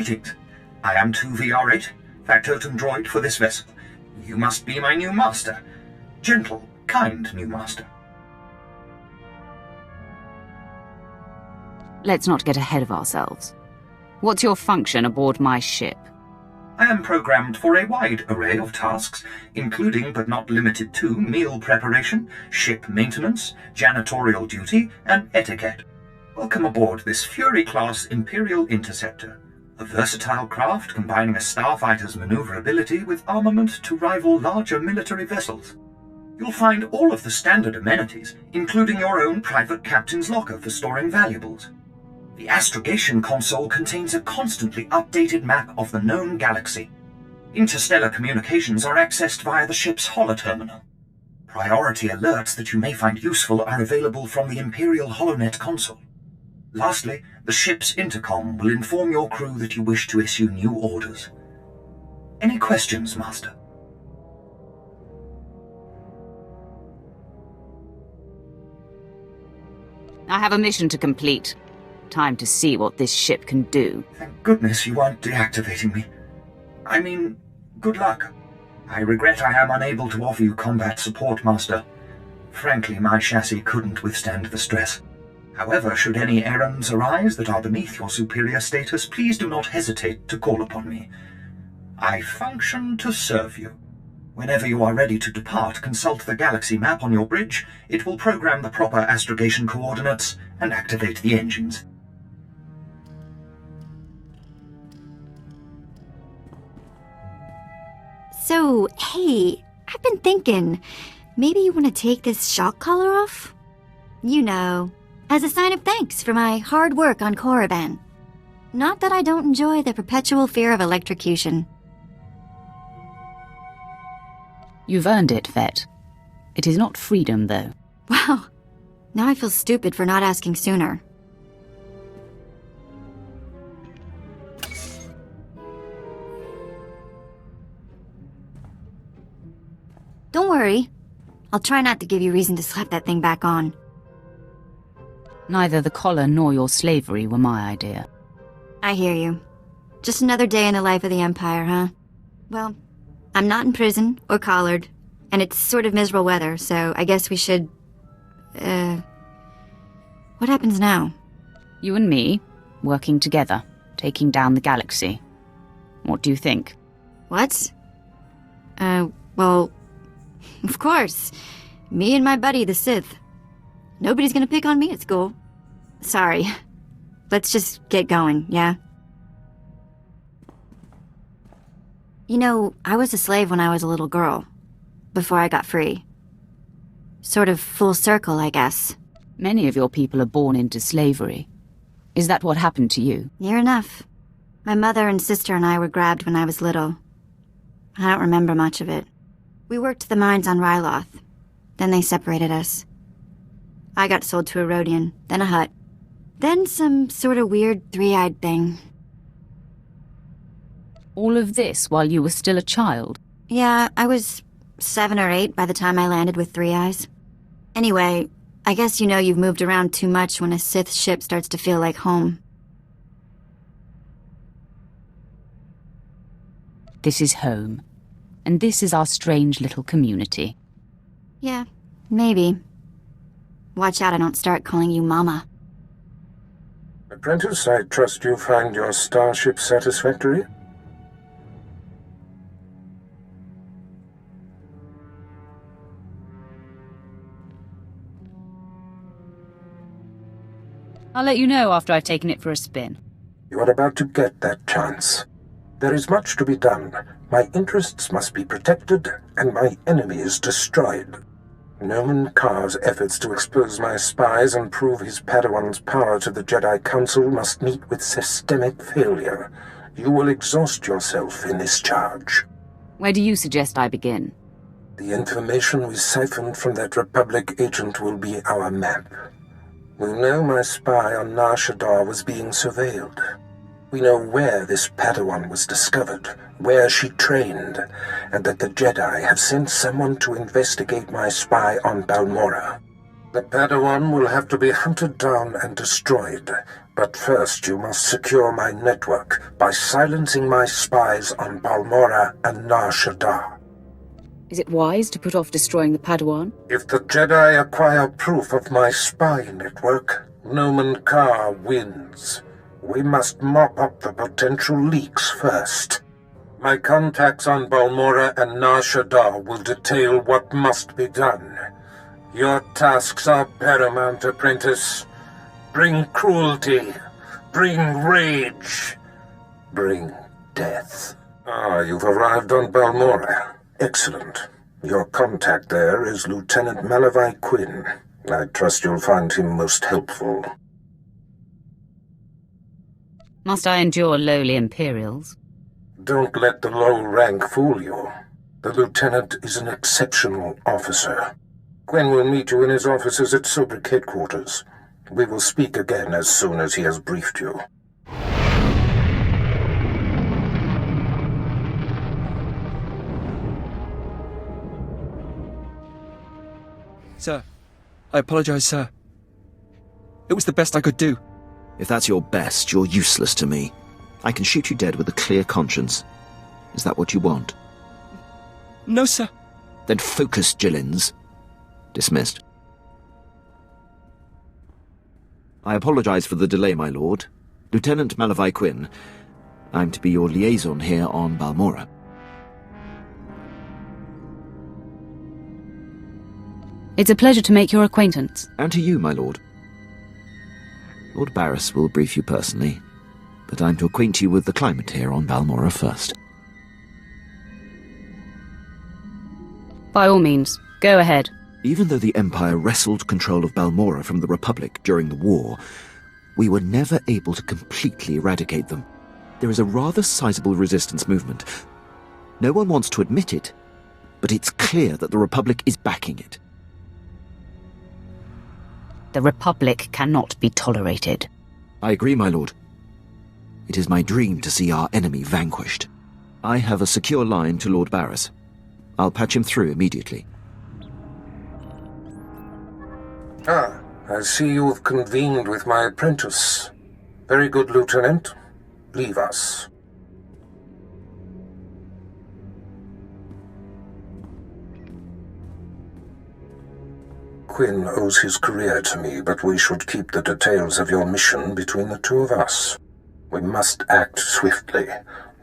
Greetings. I am 2VR8, factotum droid for this vessel. You must be my new master. Gentle, kind new master. Let's not get ahead of ourselves. What's your function aboard my ship? I am programmed for a wide array of tasks, including but not limited to meal preparation, ship maintenance, janitorial duty, and etiquette. Welcome aboard this Fury-class Imperial Interceptor, a versatile craft combining a starfighter's maneuverability with armament to rival larger military vessels. You'll find all of the standard amenities, including your own private captain's locker for storing valuables. The astrogation console contains a constantly updated map of the known galaxy. Interstellar communications are accessed via the ship's holoterminal. Priority alerts that you may find useful are available from the Imperial HoloNet console. Lastly, the ship's intercom will inform your crew that you wish to issue new orders. Any questions, Master? I have a mission to complete. Time to see what this ship can do. Thank goodness you aren't deactivating me. I mean, good luck. I regret I am unable to offer you combat support, Master. Frankly, my chassis couldn't withstand the stress. However, should any errands arise that are beneath your superior status, please do not hesitate to call upon me. I function to serve you. Whenever you are ready to depart, consult the galaxy map on your bridge. It will program the proper astrogation coordinates and activate the engines. So, hey, I've been thinking, maybe you want to take this shock collar off? You know, as a sign of thanks for my hard work on Korriban. Not that I don't enjoy the perpetual fear of electrocution. You've earned it, Vet. It is not freedom, though. Wow, now I feel stupid for not asking sooner. Don't worry. I'll try not to give you reason to slap that thing back on. Neither the collar nor your slavery were my idea. I hear you. Just another day in the life of the Empire, huh? Well, I'm not in prison or collared, and it's sort of miserable weather, so I guess we should... What happens now? You and me, working together, taking down the galaxy. What do you think? What? Well... Of course. Me and my buddy, the Sith. Nobody's gonna pick on me at school. Sorry. Let's just get going, yeah? You know, I was a slave when I was a little girl. Before I got free. Sort of full circle, I guess. Many of your people are born into slavery. Is that what happened to you? Near enough. My mother and sister and I were grabbed when I was little. I don't remember much of it. We worked the mines on Ryloth. Then they separated us. I got sold to a Rhodian, then a Hutt. Then some sort of weird three-eyed thing. All of this while you were still a child? Yeah, I was 7 or 8 by the time I landed with 3 eyes. Anyway, I guess you know you've moved around too much when a Sith ship starts to feel like home. This is home. And this is our strange little community. Yeah, maybe. Watch out I don't start calling you Mama. Apprentice, I trust you find your starship satisfactory? I'll let you know after I've taken it for a spin. You are about to get that chance. There is much to be done. My interests must be protected, and my enemies destroyed. Noman Karr's efforts to expose my spies and prove his Padawan's power to the Jedi Council must meet with systemic failure. You will exhaust yourself in this charge. Where do you suggest I begin? The information we siphoned from that Republic agent will be our map. We know my spy on Nar Shaddaa was being surveilled. We know where this Padawan was discovered, where she trained, and that the Jedi have sent someone to investigate my spy on Balmorra. The Padawan will have to be hunted down and destroyed, but first you must secure my network by silencing my spies on Balmorra and Nar Shaddaa. Is it wise to put off destroying the Padawan? If the Jedi acquire proof of my spy network, Nomen Karr wins. We must mop up the potential leaks first. My contacts on Balmorra and Nar Shaddaa will detail what must be done. Your tasks are paramount, apprentice. Bring cruelty. Bring rage. Bring death. Ah, you've arrived on Balmorra. Excellent. Your contact there is Lieutenant Malavai Quinn. I trust you'll find him most helpful. Must I endure lowly Imperials? Don't let the low rank fool you. The lieutenant is an exceptional officer. Quinn will meet you in his offices at Sobrik headquarters. We will speak again as soon as he has briefed you. Sir, I apologize, sir. It was the best I could do. If that's your best, you're useless to me. I can shoot you dead with a clear conscience. Is that what you want? No, sir. Then focus, Jillins. Dismissed. I apologize for the delay, my lord. Lieutenant Malavai Quinn. I'm to be your liaison here on Balmorra. It's a pleasure to make your acquaintance. And to you, my lord. Lord Barris will brief you personally, but I'm to acquaint you with the climate here on Balmorra first. By all means, go ahead. Even though the Empire wrestled control of Balmorra from the Republic during the war, we were never able to completely eradicate them. There is a rather sizable resistance movement. No one wants to admit it, but it's clear that the Republic is backing it. The Republic cannot be tolerated. I agree, my lord. It is my dream to see our enemy vanquished. I have a secure line to Lord Barris. I'll patch him through immediately. Ah, I see you've convened with my apprentice. Very good, Lieutenant. Leave us. Quinn owes his career to me, but we should keep the details of your mission between the two of us. We must act swiftly.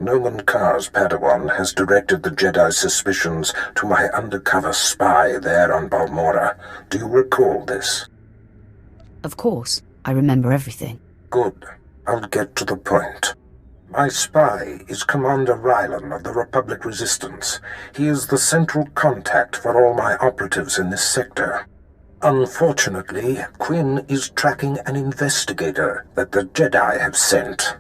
Nomen Karr's Padawan has directed the Jedi's suspicions to my undercover spy there on Balmorra. Do you recall this? Of course, I remember everything. Good. I'll get to the point. My spy is Commander Rylan of the Republic Resistance. He is the central contact for all my operatives in this sector. Unfortunately, Quinn is tracking an investigator that the Jedi have sent.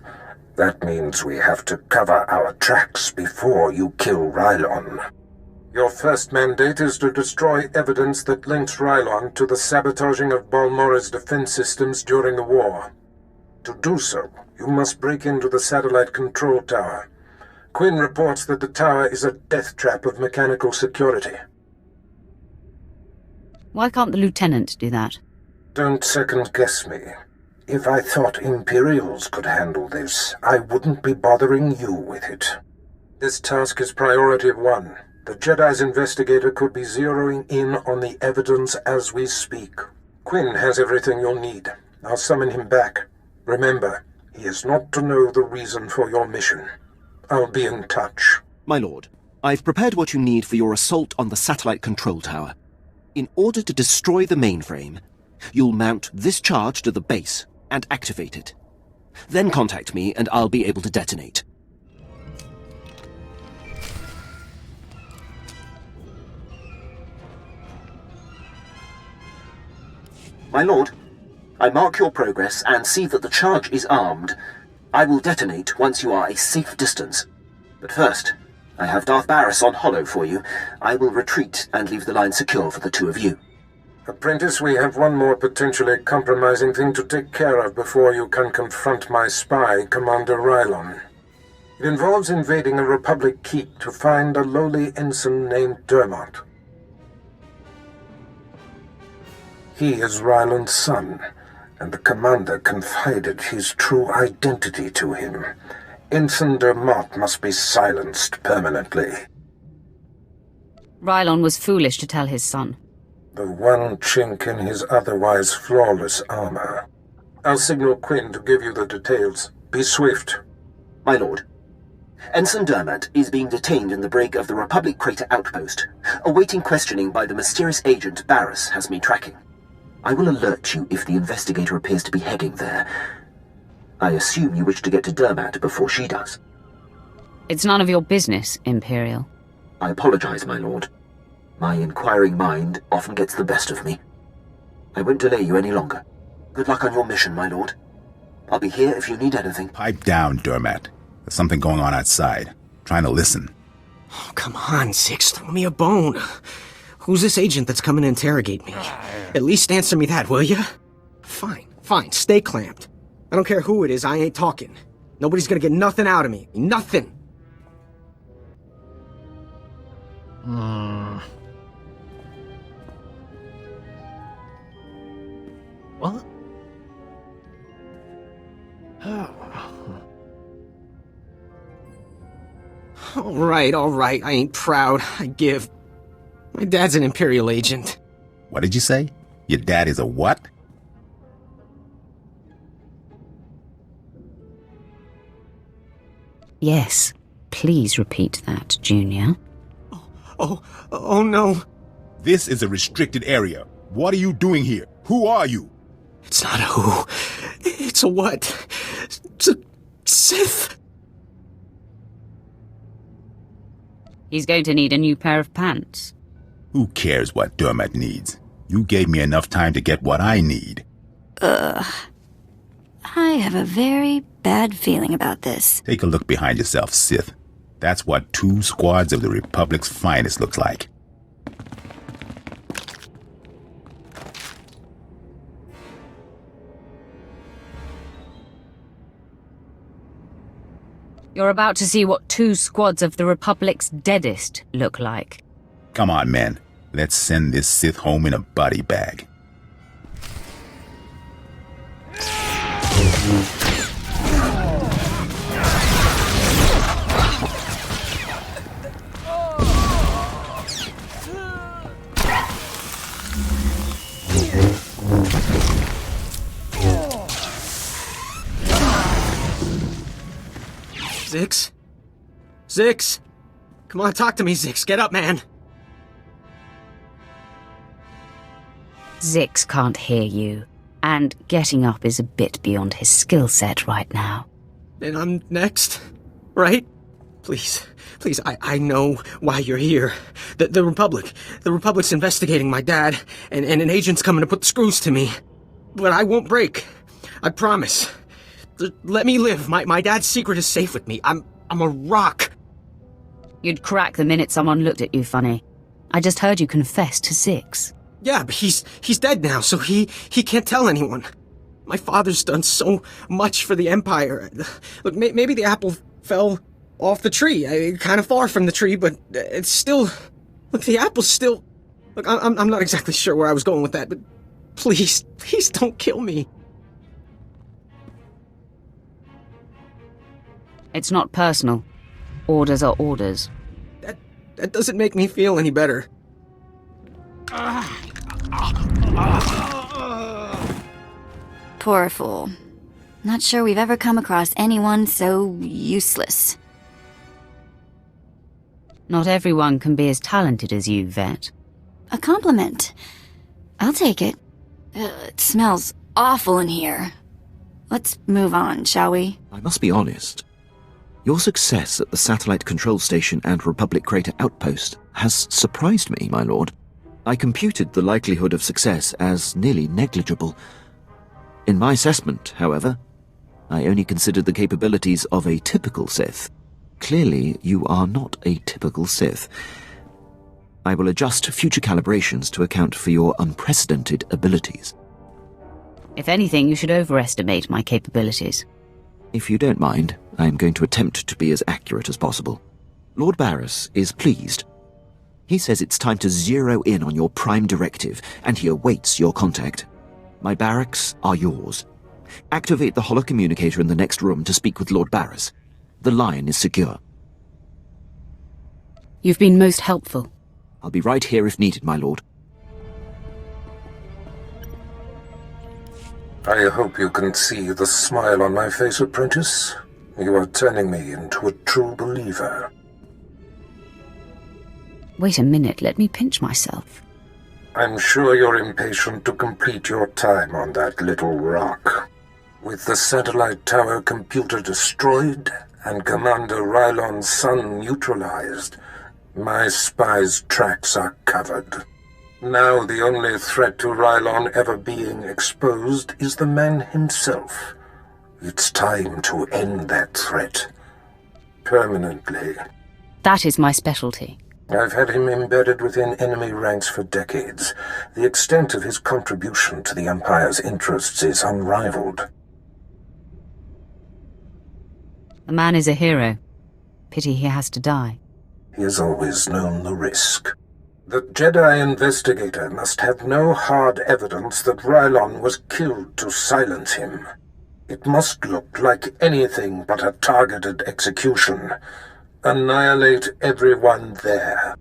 That means we have to cover our tracks before you kill Rylon. Your first mandate is to destroy evidence that links Rylon to the sabotaging of Balmorra's defense systems during the war. To do so, you must break into the satellite control tower. Quinn reports that the tower is a death trap of mechanical security. Why can't the lieutenant do that? Don't second-guess me. If I thought Imperials could handle this, I wouldn't be bothering you with it. This task is priority 1. The Jedi's investigator could be zeroing in on the evidence as we speak. Quinn has everything you'll need. I'll summon him back. Remember, he is not to know the reason for your mission. I'll be in touch. My lord, I've prepared what you need for your assault on the satellite control tower. In order to destroy the mainframe, you'll mount this charge to the base and activate it. Then contact me and I'll be able to detonate. My lord, I mark your progress and see that the charge is armed. I will detonate once you are a safe distance. But first, I have Darth Barris on holo for you. I will retreat and leave the line secure for the two of you. Apprentice, we have one more potentially compromising thing to take care of before you can confront my spy, Commander Rylon. It involves invading a Republic keep to find a lowly ensign named Dermot. He is Ryland's son, and the commander confided his true identity to him. Ensign Dermott must be silenced permanently. Rylon was foolish to tell his son. The one chink in his otherwise flawless armor. I'll signal Quinn to give you the details. Be swift. My lord, Ensign Dermott is being detained in the brig of the Republic Crater Outpost, awaiting questioning by the mysterious agent Barris has me tracking. I will alert you if the investigator appears to be heading there. I assume you wish to get to Dermott before she does. It's none of your business, Imperial. I apologize, my lord. My inquiring mind often gets the best of me. I won't delay you any longer. Good luck on your mission, my lord. I'll be here if you need anything. Pipe down, Dermott. There's something going on outside. Trying to listen. Oh, come on, Six. Throw me a bone. Who's this agent that's coming to interrogate me? At least answer me that, will ya? Fine. Stay clamped. I don't care who it is, I ain't talking. Nobody's gonna get nothing out of me. Nothing! What? All right, I ain't proud. I give. My dad's an Imperial agent. What did you say? Your dad is a what? Yes. Please repeat that, Junior. Oh no. This is a restricted area. What are you doing here? Who are you? It's not a who. It's a what. It's a Sith. He's going to need a new pair of pants. Who cares what Dermott needs? You gave me enough time to get what I need. I have a very bad feeling about this. Take a look behind yourself, Sith. That's what 2 squads of the Republic's finest looks like. You're about to see what 2 squads of the Republic's deadest look like. Come on, men. Let's send this Sith home in a body bag. Zix? Come on, talk to me, Zix. Get up, man. Zix can't hear you, and getting up is a bit beyond his skill set right now. Then I'm next, right? Please, I know why you're here. The Republic's investigating my dad, and an agent's coming to put the screws to me. But I won't break. I promise. Let me live. My dad's secret is safe with me. I'm a rock. You'd crack the minute someone looked at you funny. I just heard you confess to Zix. Yeah, but he's dead now, so he can't tell anyone. My father's done so much for the Empire. Look, maybe the apple fell off the tree, kind of far from the tree, but it's still... Look, the apple's still... Look, I'm not exactly sure where I was going with that, but please don't kill me. It's not personal. Orders are orders. That doesn't make me feel any better. Poor fool. Not sure we've ever come across anyone so useless. Not everyone can be as talented as you, Vet. A compliment. I'll take it. It smells awful in here. Let's move on, shall we? I must be honest. Your success at the Satellite Control Station and Republic Crater Outpost has surprised me, my lord. I computed the likelihood of success as nearly negligible. In my assessment, however, I only considered the capabilities of a typical Sith. Clearly, you are not a typical Sith. I will adjust future calibrations to account for your unprecedented abilities. If anything, you should overestimate my capabilities. If you don't mind, I am going to attempt to be as accurate as possible. Lord Barris is pleased. He says it's time to zero in on your prime directive, and he awaits your contact. My barracks are yours. Activate the holocommunicator in the next room to speak with Lord Barris. The line is secure. You've been most helpful. I'll be right here if needed, my lord. I hope you can see the smile on my face, apprentice. You are turning me into a true believer. Wait a minute, let me pinch myself. I'm sure you're impatient to complete your time on that little rock. With the satellite tower computer destroyed and Commander Rylon's son neutralized, my spy's tracks are covered. Now the only threat to Rylon ever being exposed is the man himself. It's time to end that threat. Permanently. That is my specialty. I've had him embedded within enemy ranks for decades. The extent of his contribution to the Empire's interests is unrivaled. The man is a hero. Pity he has to die. He has always known the risk. The Jedi investigator must have no hard evidence that Rylon was killed to silence him. It must look like anything but a targeted execution. Annihilate everyone there.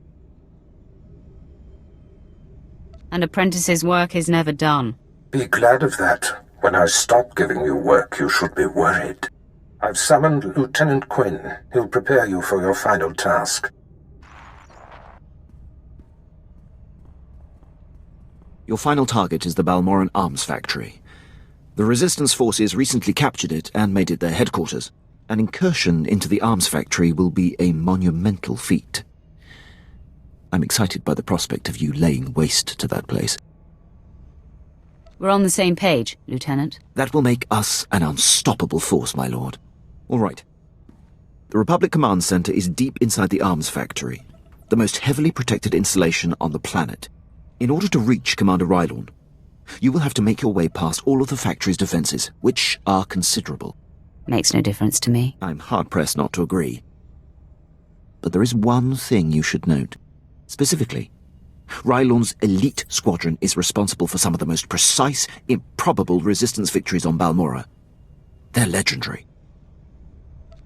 An apprentice's work is never done. Be glad of that. When I stop giving you work, you should be worried. I've summoned Lieutenant Quinn. He'll prepare you for your final task. Your final target is the Balmorran arms factory. The Resistance forces recently captured it and made it their headquarters. An incursion into the arms factory will be a monumental feat. I'm excited by the prospect of you laying waste to that place. We're on the same page, Lieutenant. That will make us an unstoppable force, my lord. All right. The Republic Command Center is deep inside the arms factory, the most heavily protected installation on the planet. In order to reach Commander Rylon, you will have to make your way past all of the factory's defenses, which are considerable. Makes no difference to me. I'm hard-pressed not to agree. But there is one thing you should note. Specifically, Rylon's elite squadron is responsible for some of the most precise, improbable resistance victories on Balmorra. They're legendary.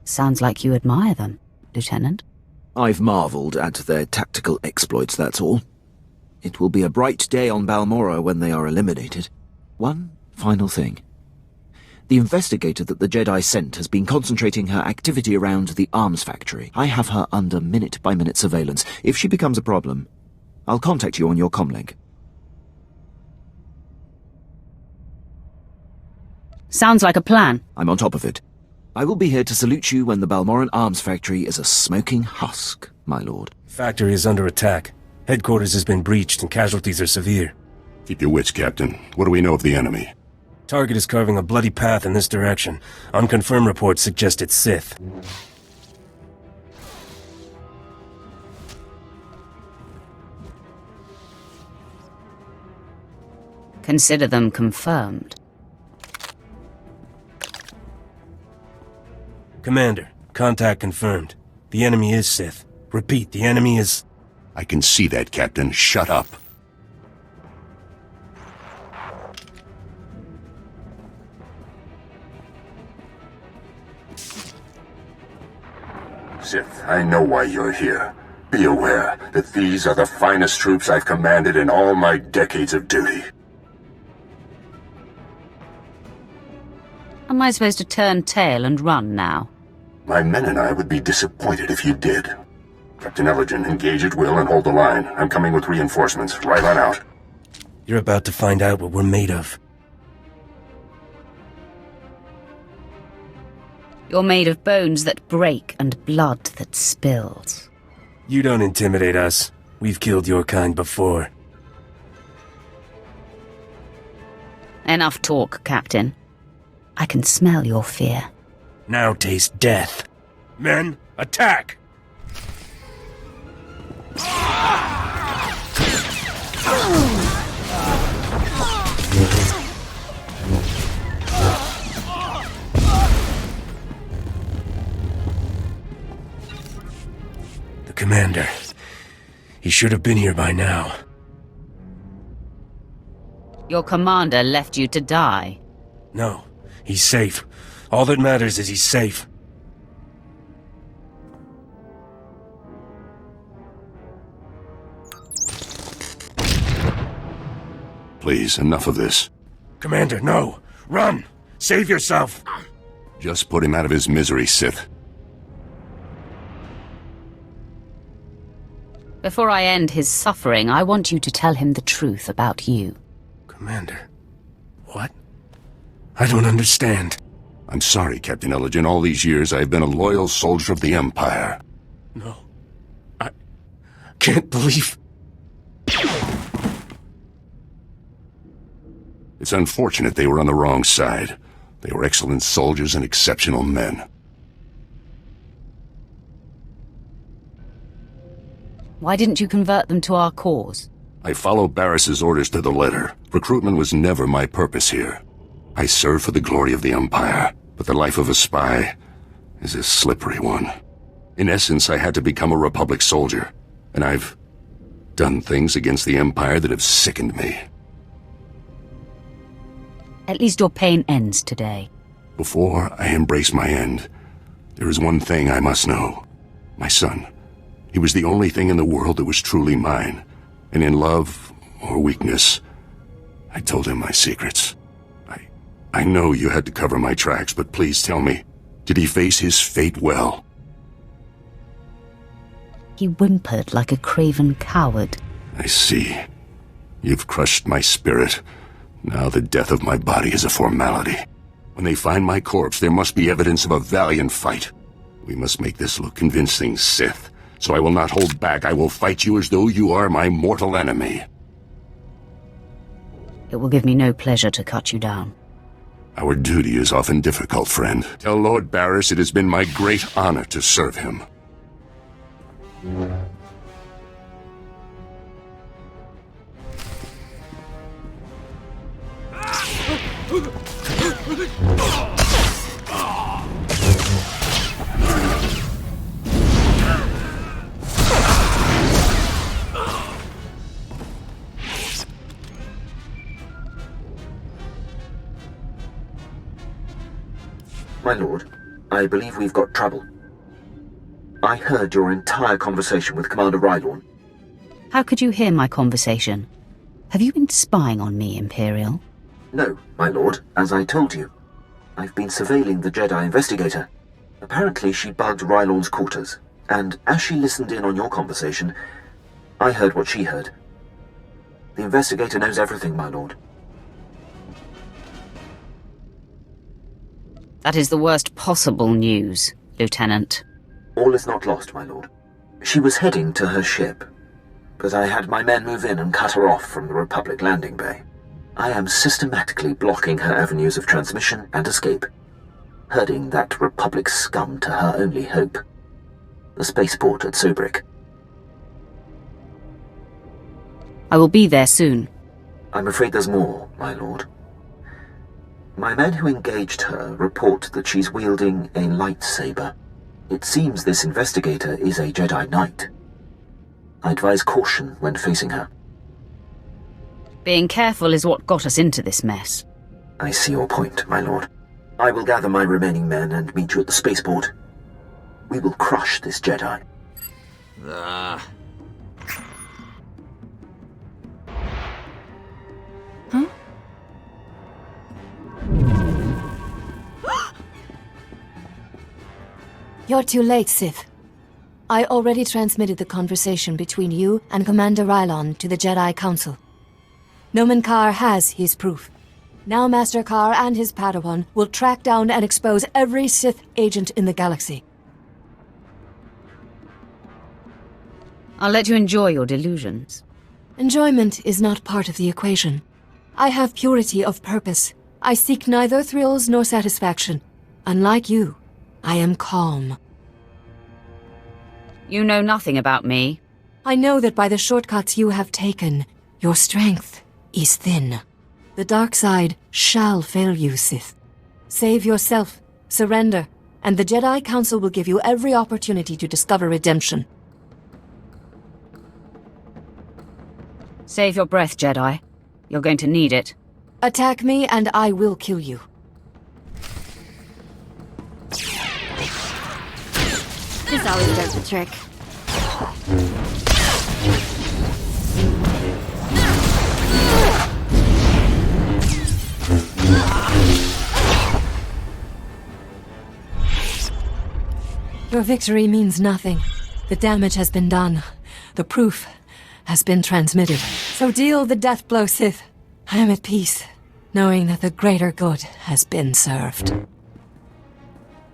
Sounds like you admire them, Lieutenant. I've marveled at their tactical exploits, that's all. It will be a bright day on Balmorra when they are eliminated. One final thing. The investigator that the Jedi sent has been concentrating her activity around the arms factory. I have her under minute-by-minute surveillance. If she becomes a problem, I'll contact you on your comlink. Sounds like a plan. I'm on top of it. I will be here to salute you when the Balmorran arms factory is a smoking husk, my lord. Factory is under attack. Headquarters has been breached and casualties are severe. Keep your wits, Captain. What do we know of the enemy? Target is carving a bloody path in this direction. Unconfirmed reports suggest it's Sith. Consider them confirmed. Commander, contact confirmed. The enemy is Sith. Repeat, the enemy is... I can see that, Captain. Shut up. Sith, I know why you're here. Be aware that these are the finest troops I've commanded in all my decades of duty. Am I supposed to turn tail and run now? My men and I would be disappointed if you did. Captain Elgin, engage at will and hold the line. I'm coming with reinforcements. Right on out. You're about to find out what we're made of. You're made of bones that break and blood that spills. You don't intimidate us. We've killed your kind before. Enough talk, Captain. I can smell your fear. Now taste death. Men, attack! The commander. He should have been here by now. Your commander left you to die. No, he's safe. All that matters is he's safe. Please, enough of this. Commander, no! Run! Save yourself! Just put him out of his misery, Sith. Before I end his suffering, I want you to tell him the truth about you. Commander, what? I don't understand. I'm sorry, Captain Elgin. All these years I've been a loyal soldier of the Empire. No. I can't believe... It's unfortunate they were on the wrong side. They were excellent soldiers and exceptional men. Why didn't you convert them to our cause? I followed Barris's orders to the letter. Recruitment was never my purpose here. I serve for the glory of the Empire, but the life of a spy is a slippery one. In essence, I had to become a Republic soldier, and I've done things against the Empire that have sickened me. At least your pain ends today. Before I embrace my end, there is one thing I must know. My son. He was the only thing in the world that was truly mine, and in love or weakness, I told him my secrets. I know you had to cover my tracks, but please tell me, did he face his fate well? He whimpered like a craven coward. I see. You've crushed my spirit. Now the death of my body is a formality. When they find my corpse, there must be evidence of a valiant fight. We must make this look convincing, Sith. So I will not hold back. I will fight you as though you are my mortal enemy. It will give me no pleasure to cut you down. Our duty is often difficult, friend. Tell Lord Barris it has been my great honor to serve him. My lord, I believe we've got trouble. I heard your entire conversation with Commander Rylorn. How could you hear my conversation? Have you been spying on me, Imperial? No, my lord, as I told you. I've been surveilling the Jedi investigator. Apparently she bugged Rylorn's quarters, and as she listened in on your conversation, I heard what she heard. The investigator knows everything, my lord. That is the worst possible news, Lieutenant. All is not lost, my lord. She was heading to her ship, but I had my men move in and cut her off from the Republic landing bay. I am systematically blocking her avenues of transmission and escape, herding that Republic scum to her only hope, the spaceport at Sobrik. I will be there soon. I'm afraid there's more, my lord. My men who engaged her report that she's wielding a lightsaber. It seems this investigator is a Jedi Knight. I advise caution when facing her. Being careful is what got us into this mess. I see your point, my lord. I will gather my remaining men and meet you at the spaceport. We will crush this Jedi. Huh? You're too late, Sith. I already transmitted the conversation between you and Commander Rylorn to the Jedi Council. Nomen Karr has his proof. Now Master Karr and his Padawan will track down and expose every Sith agent in the galaxy. I'll let you enjoy your delusions. Enjoyment is not part of the equation. I have purity of purpose. I seek neither thrills nor satisfaction. Unlike you, I am calm. You know nothing about me. I know that by the shortcuts you have taken, your strength is thin. The dark side shall fail you, Sith. Save yourself, surrender, and the Jedi Council will give you every opportunity to discover redemption. Save your breath, Jedi. You're going to need it. Attack me and I will kill you. This always does the trick. Your victory means nothing. The damage has been done. The proof has been transmitted. So deal the death blow, Sith. I am at peace, knowing that the greater good has been served.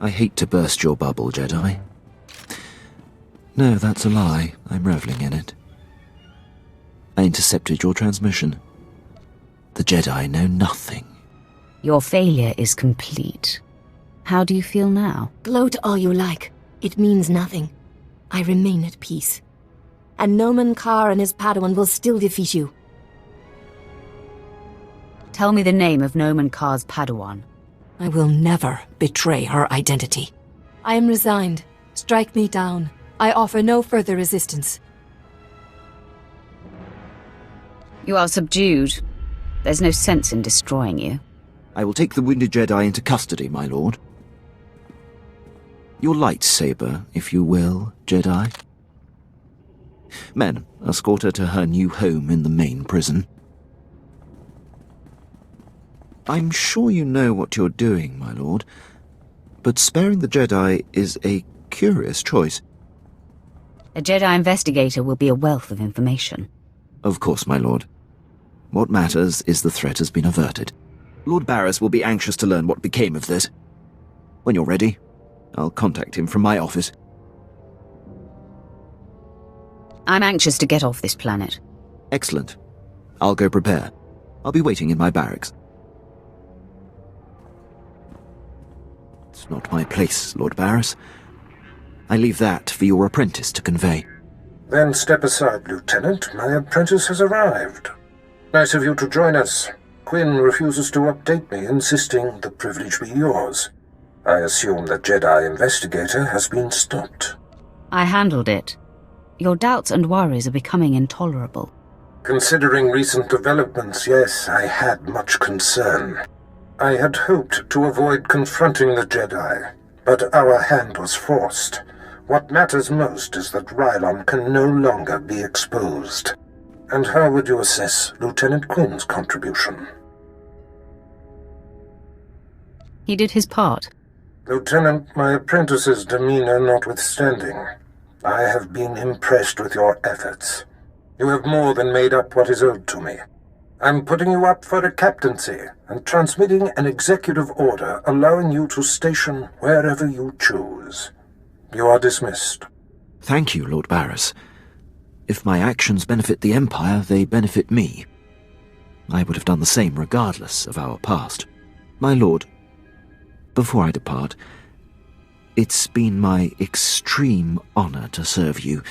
I hate to burst your bubble, Jedi. No, that's a lie. I'm reveling in it. I intercepted your transmission. The Jedi know nothing. Your failure is complete. How do you feel now? Gloat all you like. It means nothing. I remain at peace. And Noman Carr and his Padawan will still defeat you. Tell me the name of Noman Carr's Padawan. I will never betray her identity. I am resigned. Strike me down. I offer no further resistance. You are subdued. There's no sense in destroying you. I will take the wounded Jedi into custody, my lord. Your lightsaber, if you will, Jedi. Men, escort her to her new home in the main prison. I'm sure you know what you're doing, my lord, but sparing the Jedi is a curious choice. A Jedi investigator will be a wealth of information. Of course, my lord. What matters is the threat has been averted. Lord Barriss will be anxious to learn what became of this. When you're ready, I'll contact him from my office. I'm anxious to get off this planet. Excellent. I'll go prepare. I'll be waiting in my barracks. It's not my place, Lord Barriss. I leave that for your apprentice to convey. Then step aside, Lieutenant. My apprentice has arrived. Nice of you to join us. Quinn refuses to update me, insisting the privilege be yours. I assume the Jedi investigator has been stopped. I handled it. Your doubts and worries are becoming intolerable. Considering recent developments, yes, I had much concern. I had hoped to avoid confronting the Jedi, but our hand was forced. What matters most is that Rylon can no longer be exposed. And how would you assess Lieutenant Quinn's contribution? He did his part. Lieutenant, my apprentice's demeanor notwithstanding, I have been impressed with your efforts. You have more than made up what is owed to me. I'm putting you up for a captaincy and transmitting an executive order allowing you to station wherever you choose. You are dismissed. Thank you, Lord Barriss. If my actions benefit the Empire, they benefit me. I would have done the same regardless of our past. My lord, before I depart, it's been my extreme honor to serve you.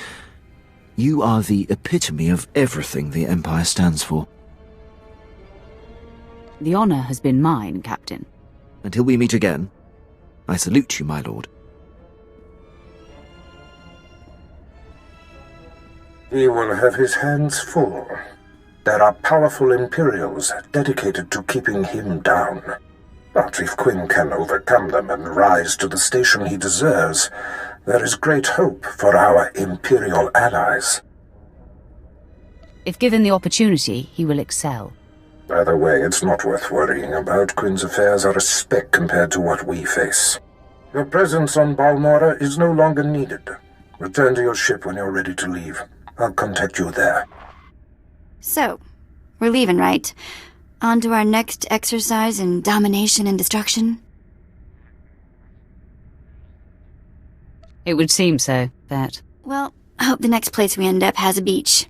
You are the epitome of everything the Empire stands for. The honor has been mine, Captain. Until we meet again, I salute you, my lord. He will have his hands full. There are powerful Imperials dedicated to keeping him down. But if Quinn can overcome them and rise to the station he deserves, there is great hope for our Imperial allies. If given the opportunity, he will excel. By the way, it's not worth worrying about. Quinn's affairs are a speck compared to what we face. Your presence on Balmorra is no longer needed. Return to your ship when you're ready to leave. I'll contact you there. So, we're leaving, right? On to our next exercise in domination and destruction? It would seem so, Vet. Well, I hope the next place we end up has a beach.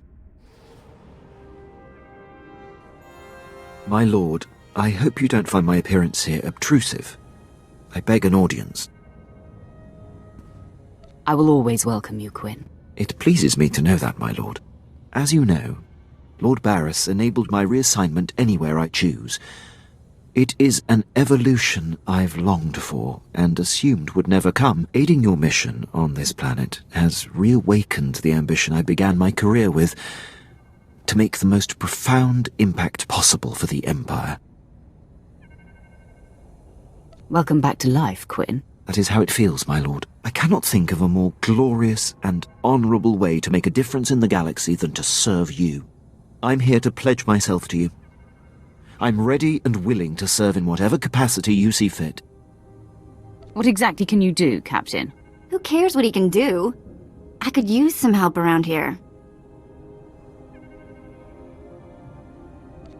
My lord, I hope you don't find my appearance here obtrusive. I beg an audience. I will always welcome you, Quinn. It pleases me to know that, my lord. As you know, Lord Barriss enabled my reassignment anywhere I choose. It is an evolution I've longed for and assumed would never come. Aiding your mission on this planet has reawakened the ambition I began my career with. to make the most profound impact possible for the Empire. Welcome back to life, Quinn. That is how it feels, my lord. I cannot think of a more glorious and honorable way to make a difference in the galaxy than to serve you. I'm here to pledge myself to you. I'm ready and willing to serve in whatever capacity you see fit. What exactly can you do, Captain? Who cares what he can do? I could use some help around here.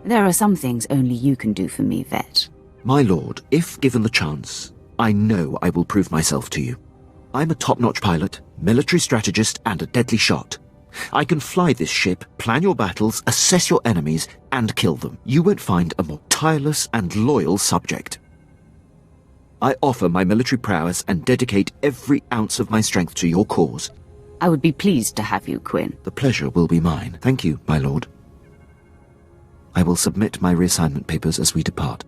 There are some things only you can do for me, Vet. My lord, if given the chance, I know I will prove myself to you. I'm a top-notch pilot, military strategist, and a deadly shot. I can fly this ship, plan your battles, assess your enemies, and kill them. You won't find a more tireless and loyal subject. I offer my military prowess and dedicate every ounce of my strength to your cause. I would be pleased to have you, Quinn. The pleasure will be mine. Thank you, my lord. I will submit my reassignment papers as we depart.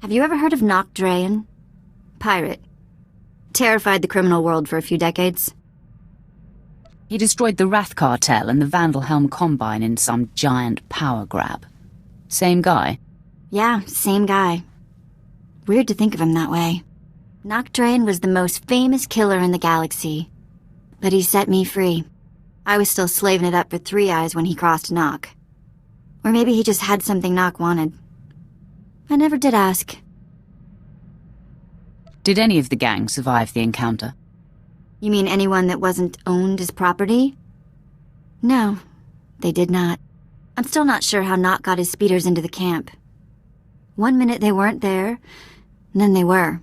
Have you ever heard of Nock Draen? Pirate. Terrified the criminal world for a few decades. He destroyed the Wrath Cartel and the Vandalhelm Combine in some giant power grab. Same guy? Yeah, same guy. Weird to think of him that way. Nock Draen was the most famous killer in the galaxy. But he set me free. I was still slaving it up for Three Eyes when he crossed Nock. Or maybe he just had something Nock wanted. I never did ask. Did any of the gang survive the encounter? You mean anyone that wasn't owned as property? No, they did not. I'm still not sure how Nock got his speeders into the camp. One minute they weren't there, and then they were.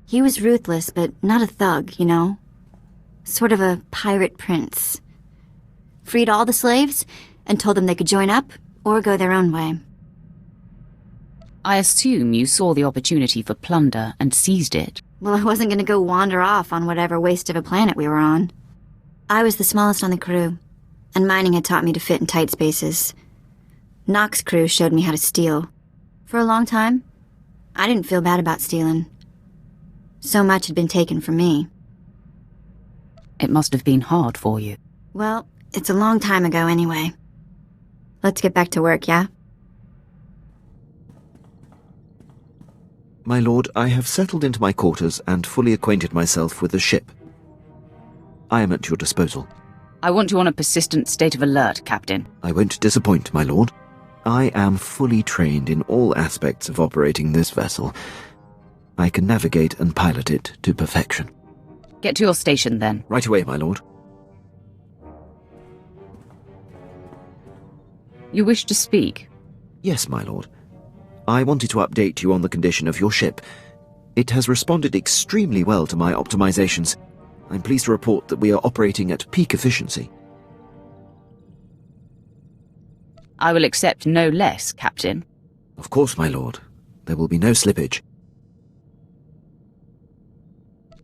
He was ruthless, but not a thug, you know? Sort of a pirate prince. Freed all the slaves, and told them they could join up or go their own way. I assume you saw the opportunity for plunder and seized it. Well, I wasn't going to go wander off on whatever waste of a planet we were on. I was the smallest on the crew, and mining had taught me to fit in tight spaces. Nock's crew showed me how to steal. For a long time, I didn't feel bad about stealing. So much had been taken from me. It must have been hard for you. Well, it's a long time ago anyway. Let's get back to work, yeah? My lord, I have settled into my quarters and fully acquainted myself with the ship. I am at your disposal. I want you on a persistent state of alert, Captain. I won't disappoint, my lord. I am fully trained in all aspects of operating this vessel. I can navigate and pilot it to perfection. Get to your station, then. Right away, my lord. You wish to speak? Yes, my lord. I wanted to update you on the condition of your ship. It has responded extremely well to my optimizations. I'm pleased to report that we are operating at peak efficiency. I will accept no less, Captain. Of course, my lord. There will be no slippage.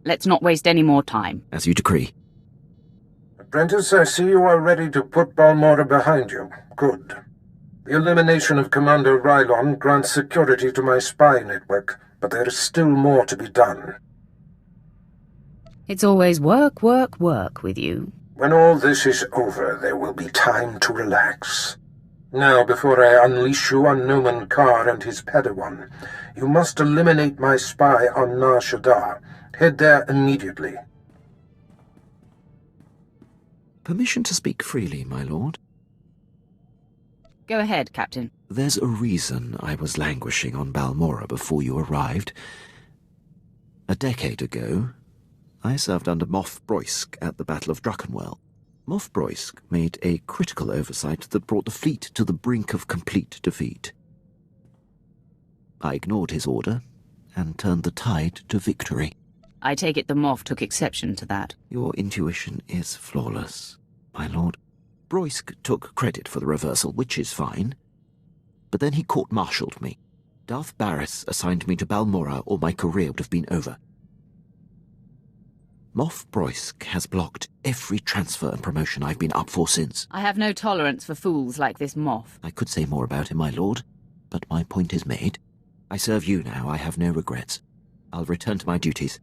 Let's not waste any more time. As you decree. Apprentice, I see you are ready to put Balmorra behind you. Good. The elimination of Commander Rylon grants security to my spy network, but there is still more to be done. It's always work, work, work with you. When all this is over, there will be time to relax. Now, before I unleash you on Noman Carr and his Padawan, you must eliminate my spy on Nar Shaddaa. Head there immediately. Permission to speak freely, my lord? Go ahead, Captain. There's a reason I was languishing on Balmorra before you arrived. A decade ago, I served under Moff Broysk at the Battle of Druckenwell. Moff Broysk made a critical oversight that brought the fleet to the brink of complete defeat. I ignored his order and turned the tide to victory. I take it the Moff took exception to that. Your intuition is flawless, my lord. Broysk took credit for the reversal, which is fine. But then he court-martialed me. Darth Barris assigned me to Balmorra, or my career would have been over. Moff Broysk has blocked every transfer and promotion I've been up for since. I have no tolerance for fools like this Moff. I could say more about him, my lord, but my point is made. I serve you now, I have no regrets. I'll return to my duties.